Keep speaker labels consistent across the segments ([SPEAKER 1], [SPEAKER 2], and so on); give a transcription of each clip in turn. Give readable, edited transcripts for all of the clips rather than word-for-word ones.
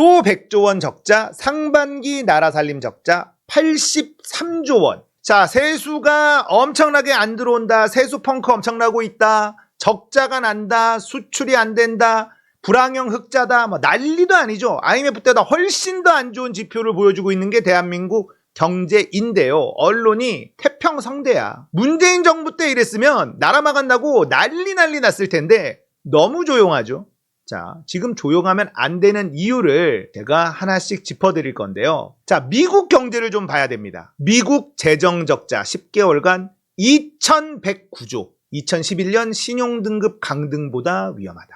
[SPEAKER 1] 또 100조 원 적자, 상반기 나라 살림 적자 83조 원. 자, 세수가 엄청나게 안 들어온다. 세수 펑크 엄청나고 있다. 적자가 난다. 수출이 안 된다. 불황형 흑자다. 뭐 난리도 아니죠. IMF 때보다 훨씬 더 안 좋은 지표를 보여주고 있는 게 대한민국 경제인데요. 언론이 태평성대야. 문재인 정부 때 이랬으면 나라 망한다고 난리 났을 텐데 너무 조용하죠. 자, 지금 조용하면 안 되는 이유를 제가 하나씩 짚어드릴 건데요. 자, 미국 경제를 좀 봐야 됩니다. 미국 재정적자 10개월간 2109조. 2011년 신용등급 강등보다 위험하다.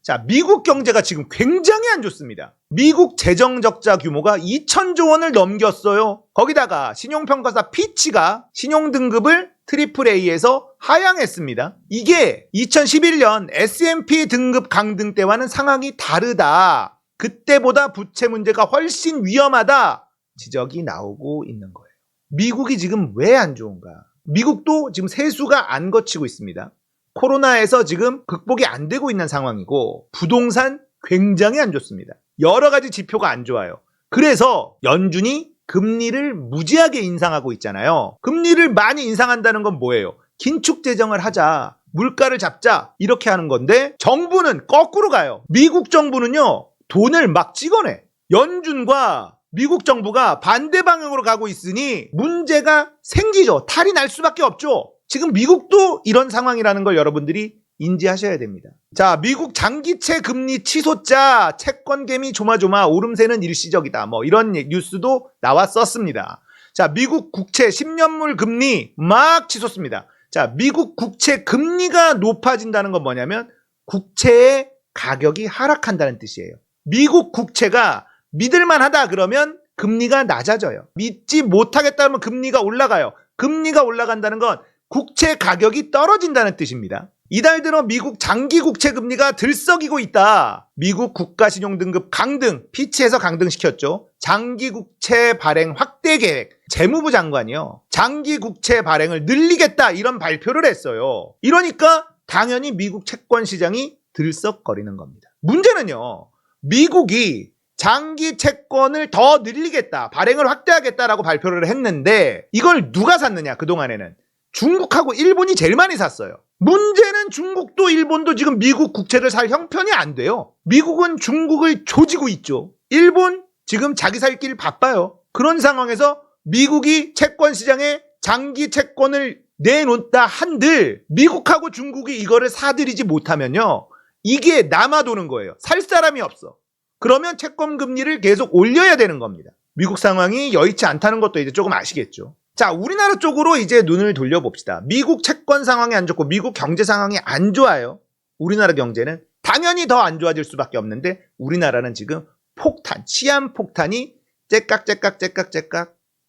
[SPEAKER 1] 자, 미국 경제가 지금 굉장히 안 좋습니다. 미국 재정적자 규모가 2000조 원을 넘겼어요. 거기다가 신용평가사 피치가 신용등급을 AAA에서 하향했습니다. 이게 2011년 S&P 등급 강등 때와는 상황이 다르다. 그때보다 부채 문제가 훨씬 위험하다. 지적이 나오고 있는 거예요. 미국이 지금 왜 안 좋은가? 미국도 지금 세수가 안 거치고 있습니다. 코로나에서 지금 극복이 안 되고 있는 상황이고 부동산 굉장히 안 좋습니다. 여러 가지 지표가 안 좋아요. 그래서 연준이 금리를 무지하게 인상하고 있잖아요. 금리를 많이 인상한다는 건 뭐예요? 긴축 재정을 하자, 물가를 잡자 이렇게 하는 건데 정부는 거꾸로 가요. 미국 정부는요 돈을 막 찍어내. 연준과 미국 정부가 반대 방향으로 가고 있으니 문제가 생기죠. 탈이 날 수밖에 없죠. 지금 미국도 이런 상황이라는 걸 여러분들이 인지하셔야 됩니다. 자, 미국 장기채 금리 치솟자 채권개미 조마조마 오름세는 일시적이다. 뭐 이런 뉴스도 나왔었습니다. 자, 미국 국채 10년물 금리 막 치솟습니다. 자, 미국 국채 금리가 높아진다는 건 뭐냐면 국채의 가격이 하락한다는 뜻이에요. 미국 국채가 믿을만하다 그러면 금리가 낮아져요. 믿지 못하겠다면 금리가 올라가요. 금리가 올라간다는 건 국채 가격이 떨어진다는 뜻입니다. 이달 들어 미국 장기 국채 금리가 들썩이고 있다. 미국 국가신용등급 강등, 피치에서 강등시켰죠. 장기 국채 발행 확대 계획, 재무부 장관이요. 장기 국채 발행을 늘리겠다 이런 발표를 했어요. 이러니까 당연히 미국 채권 시장이 들썩거리는 겁니다. 문제는요. 미국이 장기 채권을 더 늘리겠다, 발행을 확대하겠다라고 발표를 했는데 이걸 누가 샀느냐 그동안에는. 중국하고 일본이 제일 많이 샀어요. 문제는 중국도 일본도 지금 미국 국채를 살 형편이 안 돼요. 미국은 중국을 조지고 있죠. 일본 지금 자기 살 길 바빠요. 그런 상황에서 미국이 채권 시장에 장기 채권을 내놓다 한들 미국하고 중국이 이거를 사들이지 못하면요. 이게 남아도는 거예요. 살 사람이 없어. 그러면 채권 금리를 계속 올려야 되는 겁니다. 미국 상황이 여의치 않다는 것도 이제 조금 아시겠죠. 자, 우리나라 쪽으로 이제 눈을 돌려봅시다. 미국 채권 상황이 안 좋고 미국 경제 상황이 안 좋아요. 우리나라 경제는 당연히 더 안 좋아질 수밖에 없는데 우리나라는 지금 폭탄, 치안 폭탄이 째깍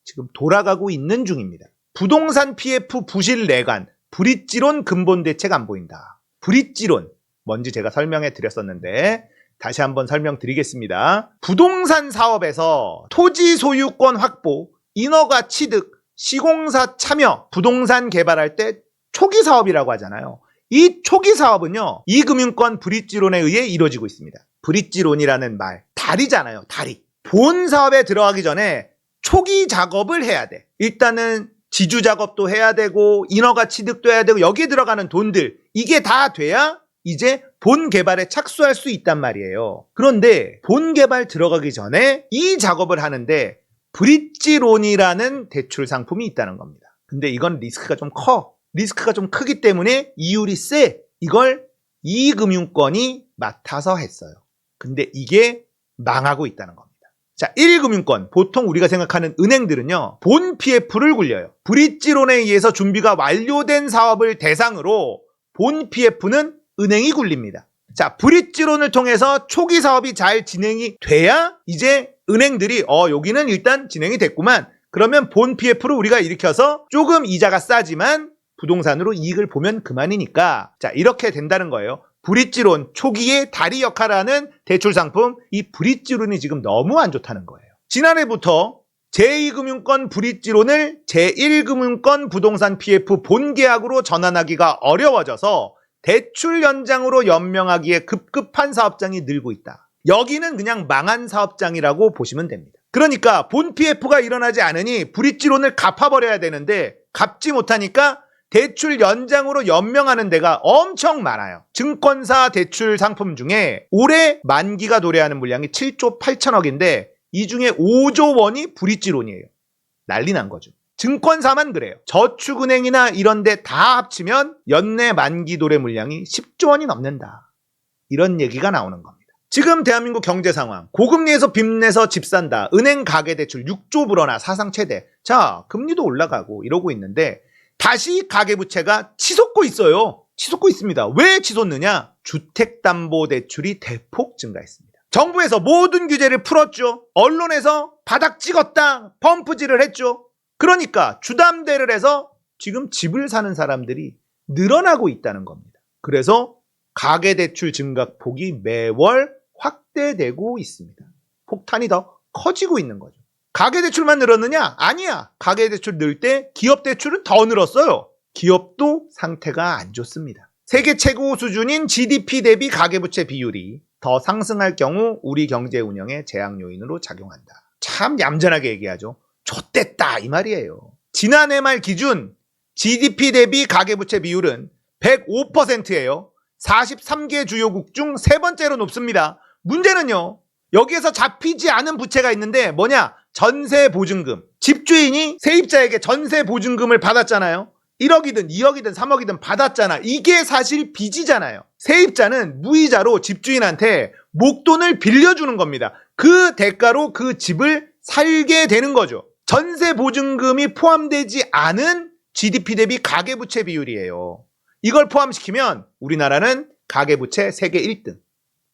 [SPEAKER 1] 지금 돌아가고 있는 중입니다. 부동산 PF 부실 내관, 브릿지론 근본 대책 안 보인다. 브릿지론, 뭔지 제가 설명해 드렸었는데 다시 한번 설명드리겠습니다. 부동산 사업에서 토지 소유권 확보, 인허가 취득, 시공사 참여, 부동산 개발할 때 초기 사업이라고 하잖아요. 이 초기 사업은요, 이금융권 브릿지론에 의해 이루어지고 있습니다. 브릿지론이라는 말, 다리잖아요, 다리. 본 사업에 들어가기 전에 초기 작업을 해야 돼. 일단은 지주 작업도 해야 되고, 인허가 취득도 해야 되고, 여기에 들어가는 돈들, 이게 다 돼야 이제 본 개발에 착수할 수 있단 말이에요. 그런데 본 개발 들어가기 전에 이 작업을 하는데 브릿지론이라는 대출 상품이 있다는 겁니다. 근데 이건 리스크가 좀 커. 리스크가 좀 크기 때문에 이율이 세. 이걸 이금융권이 맡아서 했어요. 근데 이게 망하고 있다는 겁니다. 자, 1금융권, 보통 우리가 생각하는 은행들은요, 본 PF를 굴려요. 브릿지론에 의해서 준비가 완료된 사업을 대상으로 본 PF는 은행이 굴립니다. 자, 브릿지론을 통해서 초기 사업이 잘 진행이 돼야 이제 은행들이 여기는 일단 진행이 됐구만. 그러면 본 PF를 우리가 일으켜서 조금 이자가 싸지만 부동산으로 이익을 보면 그만이니까. 자, 이렇게 된다는 거예요. 브릿지론, 초기에 다리 역할을 하는 대출 상품, 이 브릿지론이 지금 너무 안 좋다는 거예요. 지난해부터 제2금융권 브릿지론을 제1금융권 부동산 PF 본계약으로 전환하기가 어려워져서 대출 연장으로 연명하기에 급급한 사업장이 늘고 있다. 여기는 그냥 망한 사업장이라고 보시면 됩니다. 그러니까 본 PF가 일어나지 않으니 브릿지론을 갚아버려야 되는데 갚지 못하니까 대출 연장으로 연명하는 데가 엄청 많아요. 증권사 대출 상품 중에 올해 만기가 도래하는 물량이 7조 8천억인데 이 중에 5조 원이 브릿지론이에요. 난리 난 거죠. 증권사만 그래요. 저축은행이나 이런 데 다 합치면 연내 만기 도래 물량이 10조 원이 넘는다. 이런 얘기가 나오는 겁니다. 지금 대한민국 경제 상황, 고금리에서 빚내서 집 산다, 은행 가계대출 6조 불어나 사상 최대. 자, 금리도 올라가고 이러고 있는데 다시 가계부채가 치솟고 있어요. 치솟고 있습니다. 왜 치솟느냐? 주택담보대출이 대폭 증가했습니다. 정부에서 모든 규제를 풀었죠. 언론에서 바닥 찍었다, 펌프질을 했죠. 그러니까 주담대를 해서 지금 집을 사는 사람들이 늘어나고 있다는 겁니다. 그래서 가계대출 증가폭이 매월 확대되고 있습니다. 폭탄이 더 커지고 있는 거죠. 가계대출만 늘었느냐? 아니야. 가계대출 늘 때 기업대출은 더 늘었어요. 기업도 상태가 안 좋습니다. 세계 최고 수준인 GDP 대비 가계부채 비율이 더 상승할 경우 우리 경제 운영에 제약 요인으로 작용한다. 참 얌전하게 얘기하죠. 좆됐다 이 말이에요. 지난해 말 기준 GDP 대비 가계부채 비율은 105%예요. 43개 주요국 중 세 번째로 높습니다. 문제는요. 여기에서 잡히지 않은 부채가 있는데 뭐냐? 전세보증금. 집주인이 세입자에게 전세보증금을 받았잖아요. 1억이든 2억이든 3억이든 받았잖아. 이게 사실 빚이잖아요. 세입자는 무이자로 집주인한테 목돈을 빌려주는 겁니다. 그 대가로 그 집을 살게 되는 거죠. 전세보증금이 포함되지 않은 GDP 대비 가계부채 비율이에요. 이걸 포함시키면 우리나라는 가계부채 세계 1등.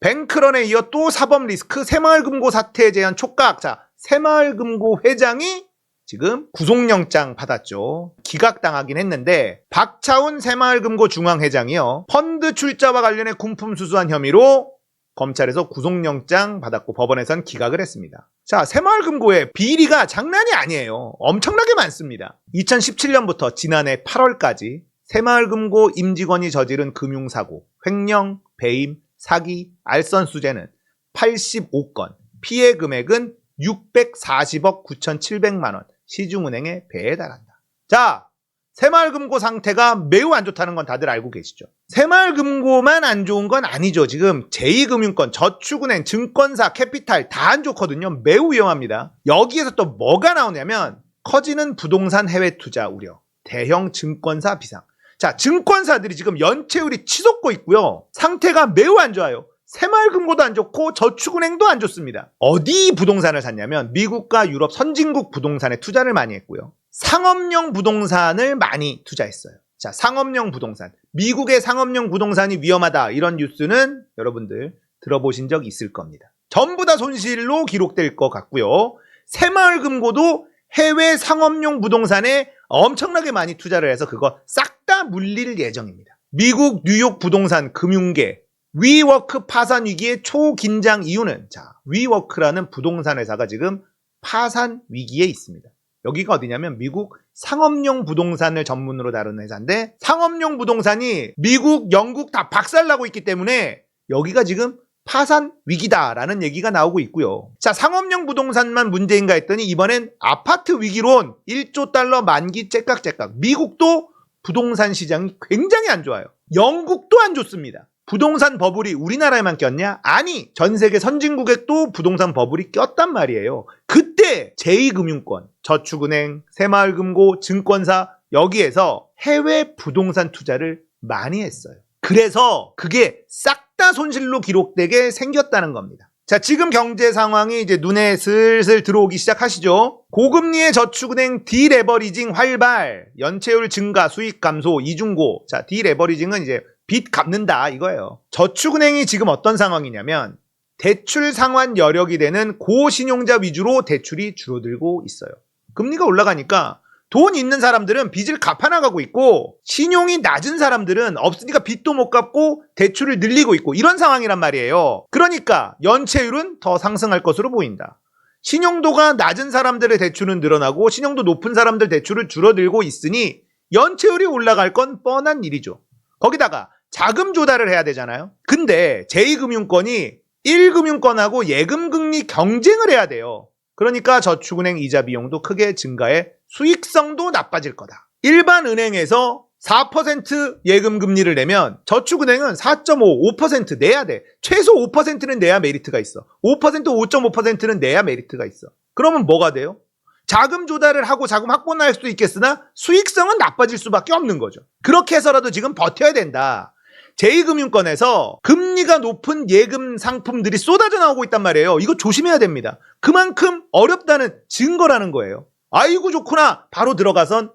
[SPEAKER 1] 뱅크런에 이어 또 사법리스크 새마을금고 사태 제한 촉각. 자, 새마을금고 회장이 지금 구속영장 받았죠. 기각당하긴 했는데 박차훈 새마을금고 중앙회장이요. 펀드 출자와 관련해 군품 수수한 혐의로 검찰에서 구속영장 받았고 법원에선 기각을 했습니다. 자, 새마을금고의 비리가 장난이 아니에요. 엄청나게 많습니다. 2017년부터 지난해 8월까지 새마을금고 임직원이 저지른 금융사고, 횡령, 배임, 사기, 알선수재는 85건, 피해 금액은 640억 9,700만 원, 시중은행의 배에 달한다. 자, 새마을금고 상태가 매우 안 좋다는 건 다들 알고 계시죠? 새마을금고만 안 좋은 건 아니죠. 지금 제2금융권, 저축은행, 증권사, 캐피탈 다 안 좋거든요. 매우 위험합니다. 여기에서 또 뭐가 나오냐면 커지는 부동산 해외 투자 우려, 대형 증권사 비상. 자, 증권사들이 지금 연체율이 치솟고 있고요. 상태가 매우 안 좋아요. 새마을금고도 안 좋고 저축은행도 안 좋습니다. 어디 부동산을 샀냐면 미국과 유럽 선진국 부동산에 투자를 많이 했고요. 상업용 부동산을 많이 투자했어요. 자, 상업용 부동산. 미국의 상업용 부동산이 위험하다. 이런 뉴스는 여러분들 들어보신 적 있을 겁니다. 전부 다 손실로 기록될 것 같고요. 새마을금고도 해외 상업용 부동산에 엄청나게 많이 투자를 해서 그거 싹 다 물릴 예정입니다. 미국 뉴욕 부동산 금융계 위워크 파산 위기의 초긴장 이유는 자, 위워크라는 부동산 회사가 지금 파산 위기에 있습니다. 여기가 어디냐면 미국 상업용 부동산을 전문으로 다루는 회사인데 상업용 부동산이 미국, 영국 다 박살나고 있기 때문에 여기가 지금 파산 위기다라는 얘기가 나오고 있고요. 자, 상업용 부동산만 문제인가 했더니 이번엔 아파트 위기론 1조 달러 만기 째깍째깍. 미국도 부동산 시장이 굉장히 안 좋아요. 영국도 안 좋습니다. 부동산 버블이 우리나라에만 꼈냐? 아니, 전 세계 선진국에 또 부동산 버블이 꼈단 말이에요. 그때 제2금융권, 저축은행, 새마을금고, 증권사 여기에서 해외 부동산 투자를 많이 했어요. 그래서 그게 싹 다 손실로 기록되게 생겼다는 겁니다. 자, 지금 경제 상황이 이제 눈에 슬슬 들어오기 시작하시죠. 고금리의 저축은행 디레버리징 활발, 연체율 증가, 수익 감소, 이중고. 자, 디레버리징은 이제 빚 갚는다 이거예요. 저축은행이 지금 어떤 상황이냐면 대출 상환 여력이 되는 고신용자 위주로 대출이 줄어들고 있어요. 금리가 올라가니까 돈 있는 사람들은 빚을 갚아나가고 있고 신용이 낮은 사람들은 없으니까 빚도 못 갚고 대출을 늘리고 있고 이런 상황이란 말이에요. 그러니까 연체율은 더 상승할 것으로 보인다. 신용도가 낮은 사람들의 대출은 늘어나고 신용도 높은 사람들 대출을 줄어들고 있으니 연체율이 올라갈 건 뻔한 일이죠. 거기다가 자금 조달을 해야 되잖아요. 근데 제2금융권이 1금융권하고 예금금리 경쟁을 해야 돼요. 그러니까 저축은행 이자 비용도 크게 증가해 수익성도 나빠질 거다. 일반 은행에서 4% 예금 금리를 내면 저축은행은 4.5, 5% 내야 돼. 최소 5%는 내야 메리트가 있어. 5%, 5.5%는 내야 메리트가 있어. 그러면 뭐가 돼요? 자금 조달을 하고 자금 확보할 수도 있겠으나 수익성은 나빠질 수밖에 없는 거죠. 그렇게 해서라도 지금 버텨야 된다. 제2금융권에서 금리가 높은 예금 상품들이 쏟아져 나오고 있단 말이에요. 이거 조심해야 됩니다. 그만큼 어렵다는 증거라는 거예요. 아이고 좋구나. 바로 들어가선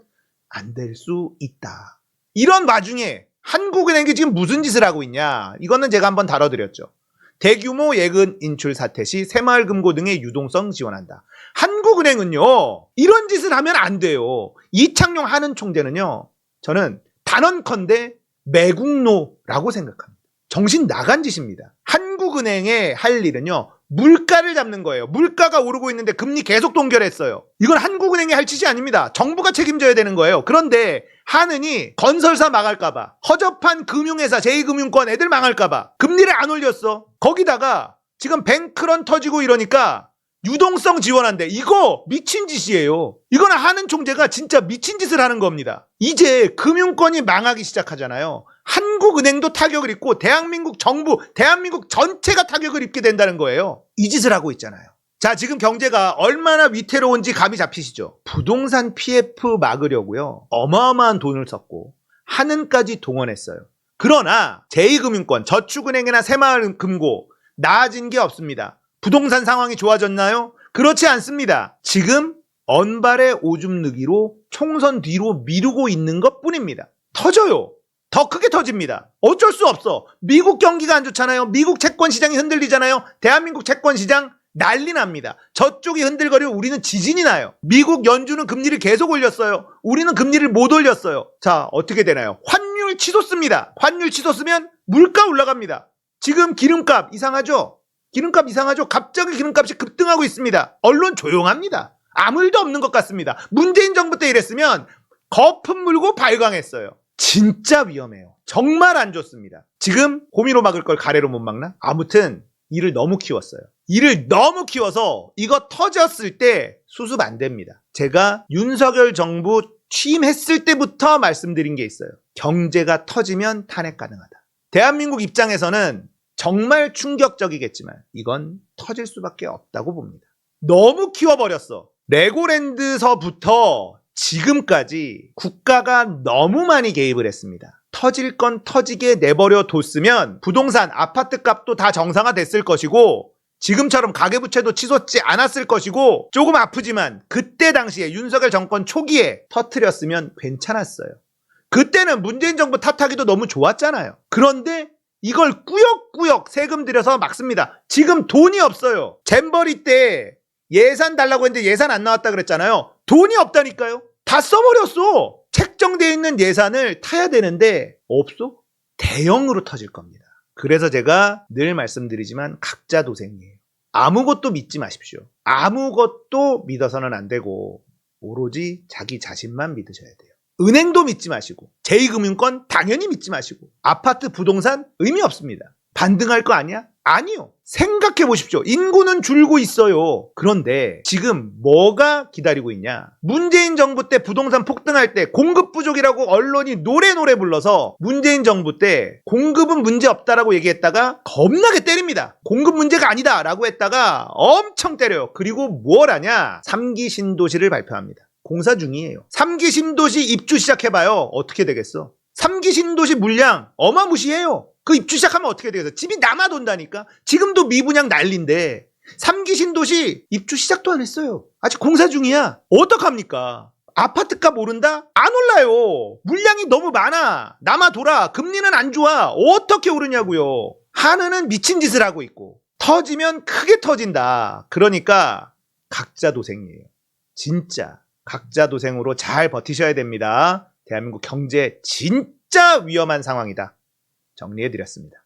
[SPEAKER 1] 안 될 수 있다. 이런 와중에 한국은행이 지금 무슨 짓을 하고 있냐? 이거는 제가 한번 다뤄드렸죠. 대규모 예금 인출 사태 시 새마을금고 등의 유동성 지원한다. 한국은행은요, 이런 짓을 하면 안 돼요. 이창용 하는 총재는요, 저는 단언컨대 매국노라고 생각합니다. 정신 나간 짓입니다. 한국은행에 할 일은요, 물가를 잡는 거예요. 물가가 오르고 있는데 금리 계속 동결했어요. 이건 한국은행이 할 짓이 아닙니다. 정부가 책임져야 되는 거예요. 그런데 하느니 건설사 망할까봐, 허접한 금융회사 제2금융권 애들 망할까봐 금리를 안 올렸어. 거기다가 지금 뱅크런 터지고 이러니까 유동성 지원한대. 이거 미친 짓이에요. 이거는 하는 총재가 진짜 미친 짓을 하는 겁니다. 이제 금융권이 망하기 시작하잖아요. 한국은행도 타격을 입고 대한민국 정부, 대한민국 전체가 타격을 입게 된다는 거예요. 이 짓을 하고 있잖아요. 자, 지금 경제가 얼마나 위태로운지 감이 잡히시죠? 부동산 PF 막으려고요. 어마어마한 돈을 썼고 한은까지 동원했어요. 그러나 제2금융권, 저축은행이나 새마을금고 나아진 게 없습니다. 부동산 상황이 좋아졌나요? 그렇지 않습니다. 지금 언발의 오줌 누기로 총선 뒤로 미루고 있는 것 뿐입니다. 터져요. 더 크게 터집니다. 어쩔 수 없어. 미국 경기가 안 좋잖아요. 미국 채권 시장이 흔들리잖아요. 대한민국 채권 시장 난리 납니다. 저쪽이 흔들거리고 우리는 지진이 나요. 미국 연준은 금리를 계속 올렸어요. 우리는 금리를 못 올렸어요. 자, 어떻게 되나요? 환율 치솟습니다. 환율 치솟으면 물가 올라갑니다. 지금 기름값 이상하죠? 기름값 이상하죠? 갑자기 기름값이 급등하고 있습니다. 언론 조용합니다. 아무 일도 없는 것 같습니다. 문재인 정부 때 이랬으면 거품 물고 발광했어요. 진짜 위험해요. 정말 안 좋습니다. 지금 호미로 막을 걸 가래로 못 막나? 아무튼 일을 너무 키웠어요. 일을 너무 키워서 이거 터졌을 때 수습 안 됩니다. 제가 윤석열 정부 취임했을 때부터 말씀드린 게 있어요. 경제가 터지면 탄핵 가능하다. 대한민국 입장에서는 정말 충격적이겠지만 이건 터질 수밖에 없다고 봅니다. 너무 키워버렸어. 레고랜드서부터 지금까지 국가가 너무 많이 개입을 했습니다. 터질 건 터지게 내버려 뒀으면 부동산, 아파트 값도 다 정상화됐을 것이고 지금처럼 가계부채도 치솟지 않았을 것이고 조금 아프지만 그때 당시에 윤석열 정권 초기에 터뜨렸으면 괜찮았어요. 그때는 문재인 정부 탓하기도 너무 좋았잖아요. 그런데 이걸 꾸역꾸역 세금 들여서 막습니다. 지금 돈이 없어요. 잼버리 때 예산 달라고 했는데 예산 안 나왔다 그랬잖아요. 돈이 없다니까요. 다 써버렸어. 책정되어 있는 예산을 타야 되는데 없어? 대형으로 터질 겁니다. 그래서 제가 늘 말씀드리지만 각자 도생이에요. 아무것도 믿지 마십시오. 아무것도 믿어서는 안 되고 오로지 자기 자신만 믿으셔야 돼요. 은행도 믿지 마시고 제2금융권 당연히 믿지 마시고 아파트 부동산 의미 없습니다. 반등할 거 아니야? 아니요. 생각해 보십시오. 인구는 줄고 있어요. 그런데 지금 뭐가 기다리고 있냐? 문재인 정부 때 부동산 폭등할 때 공급 부족이라고 언론이 노래 불러서 문재인 정부 때 공급은 문제 없다라고 얘기했다가 겁나게 때립니다. 공급 문제가 아니다 라고 했다가 엄청 때려요. 그리고 뭘 하냐? 3기 신도시를 발표합니다. 공사 중이에요. 3기 신도시 입주 시작해봐요. 어떻게 되겠어? 3기 신도시 물량 어마무시해요. 그 입주 시작하면 어떻게 되겠어? 집이 남아돈다니까. 지금도 미분양 난리인데 3기 신도시 입주 시작도 안 했어요. 아직 공사 중이야. 어떡합니까? 아파트값 오른다? 안 올라요. 물량이 너무 많아. 남아돌아. 금리는 안 좋아. 어떻게 오르냐고요. 하느는 미친 짓을 하고 있고 터지면 크게 터진다. 그러니까 각자 도생이에요. 진짜 각자 도생으로 잘 버티셔야 됩니다. 대한민국 경제 진짜 위험한 상황이다. 정리해드렸습니다.